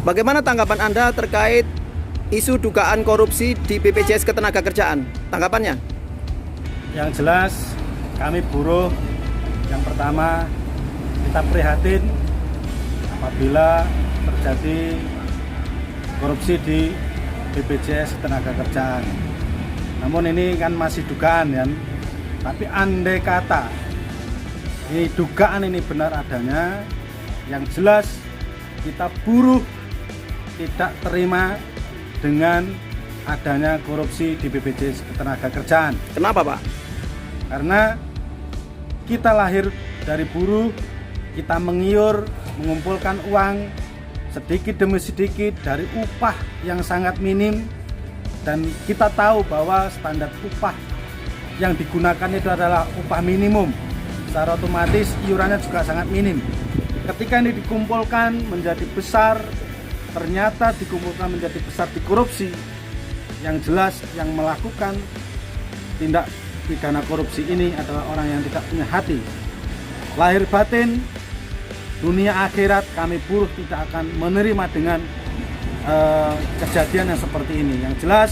Bagaimana tanggapan Anda terkait isu dugaan korupsi di BPJS Ketenagakerjaan? Tanggapannya? Yang jelas kami buruh yang pertama kita prihatin apabila terjadi korupsi di BPJS Ketenagakerjaan. Namun ini kan masih dugaan kan. Tapi andai kata ini dugaan ini benar adanya, yang jelas kita buruh tidak terima dengan adanya korupsi di BPJS Ketenagakerjaan. Kenapa, Pak? Karena kita lahir dari buruh, kita mengiur, mengumpulkan uang sedikit demi sedikit dari upah yang sangat minim, dan kita tahu bahwa standar upah yang digunakan itu adalah upah minimum. Secara otomatis iurannya juga sangat minim. Ketika ini dikumpulkan menjadi besar, ternyata dikumpulkan menjadi besar di korupsi, yang jelas yang melakukan tindak pidana korupsi ini adalah orang yang tidak punya hati. Lahir batin, dunia akhirat, kami buruh tidak akan menerima dengan kejadian yang seperti ini. Yang jelas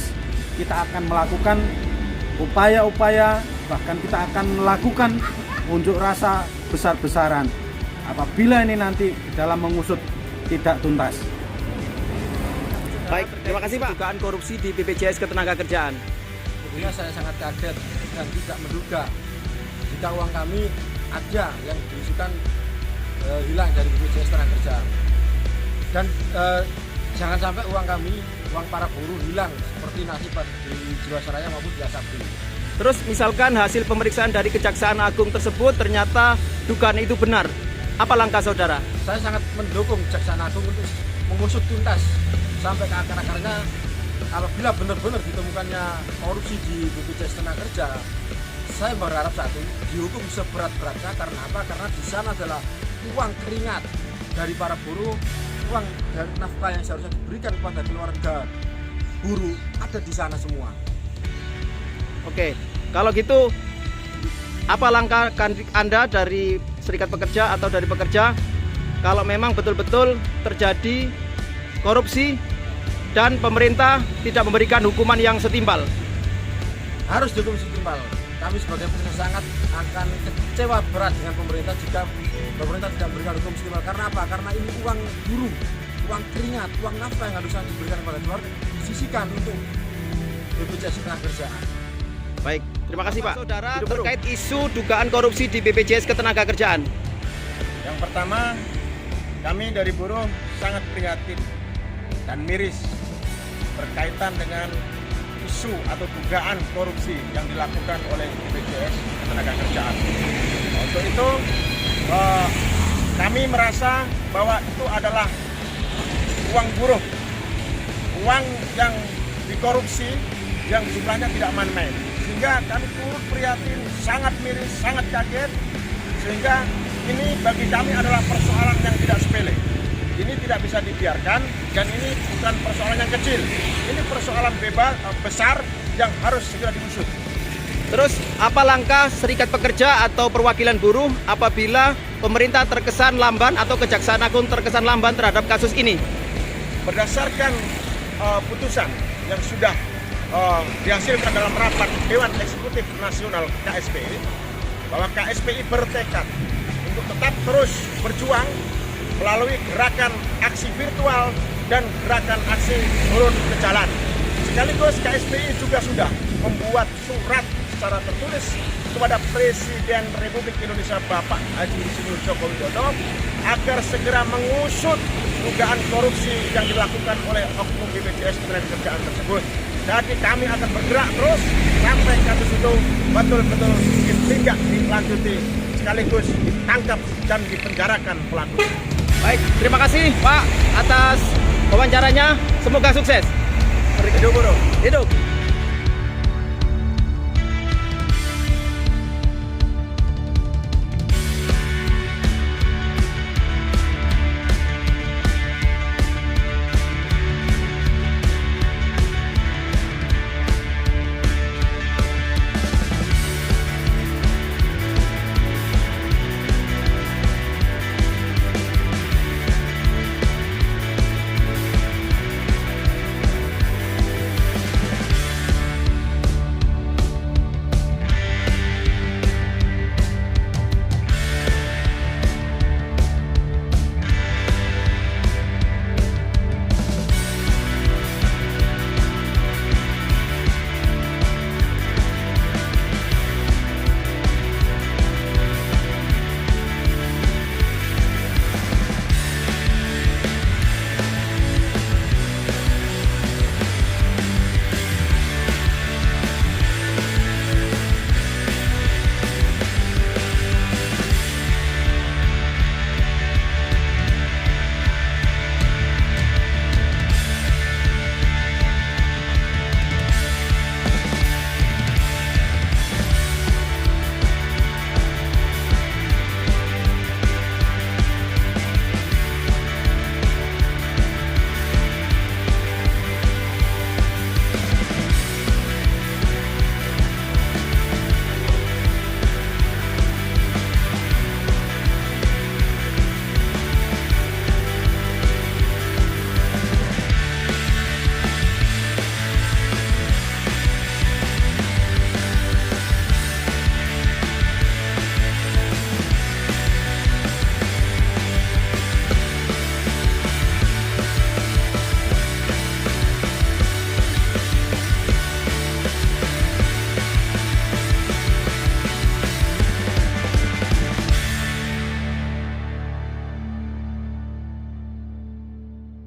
kita akan melakukan upaya-upaya, bahkan kita akan melakukan unjuk rasa besar-besaran apabila ini nanti dalam mengusut tidak tuntas. Baik, terima kasih Pak. Dugaan korupsi di BPJS Ketenagakerjaan. Tentunya saya sangat kaget dan tidak menduga jika uang kami ada yang diisukan hilang dari BPJS Ketenagakerjaan. Dan jangan sampai uang kami, uang para buruh hilang seperti nasib di Jiwasraya maupun di Asabri. Terus misalkan hasil pemeriksaan dari Kejaksaan Agung tersebut ternyata dugaan itu benar, apa langkah saudara? Saya sangat mendukung Kejaksaan Agung untuk mengusut tuntas sampai ke akar-akarnya. Apabila benar-benar ditemukannya korupsi di BPJS Ketenagakerja, saya berharap satu, dihukum seberat-beratnya. Karena apa? Karena di sana adalah uang keringat dari para buruh, uang dan nafkah yang seharusnya diberikan kepada keluarga buruh ada di sana semua. Oke, kalau gitu apa langkah Anda dari serikat pekerja atau dari pekerja kalau memang betul-betul terjadi korupsi dan pemerintah tidak memberikan hukuman yang setimpal? Harus dihukum setimpal. Kami sebagai pekerja sangat akan kecewa berat dengan pemerintah jika pemerintah tidak memberikan hukum setimpal. Karena apa? Karena ini uang buruh, uang keringat, uang nafkah yang harusnya diberikan kepada keluarga disisihkan untuk BPJS Ketenagakerjaan. Baik, terima kasih Pak. Saudara, terkait isu dugaan korupsi di BPJS Ketenagakerjaan. Yang pertama, kami dari buruh sangat prihatin dan miris berkaitan dengan isu atau dugaan korupsi yang dilakukan oleh BPJS Ketenagakerjaan. Untuk itu, kami merasa bahwa itu adalah uang buruh, uang yang dikorupsi yang jumlahnya tidak main-main. Sehingga kami turut prihatin, sangat miris, sangat kaget. Sehingga ini bagi kami adalah persoalan yang tidak sepele. Ini tidak bisa dibiarkan, dan ini bukan persoalan yang kecil. Ini persoalan besar yang harus segera diusut. Terus apa langkah serikat pekerja atau perwakilan buruh apabila pemerintah terkesan lamban atau Kejaksaan Agung terkesan lamban terhadap kasus ini? Berdasarkan putusan yang sudah dihasilkan dalam rapat Dewan Eksekutif Nasional KSPI, bahwa KSPI bertekad untuk tetap terus berjuang melalui gerakan aksi virtual dan gerakan aksi turun ke jalan. Sekaligus KSPI juga sudah membuat surat secara tertulis kepada Presiden Republik Indonesia Bapak Haji Insinyur Joko Widodo agar segera mengusut dugaan korupsi yang dilakukan oleh oknum BPJS Ketenagakerjaan tersebut. Jadi kami akan bergerak terus sampai kasus itu betul-betul ditindak, dilanjuti, sekaligus ditangkap dan dipenjarakan pelaku. Baik, terima kasih Pak atas wawancaranya. Semoga sukses. Hidup buruh. Hidup.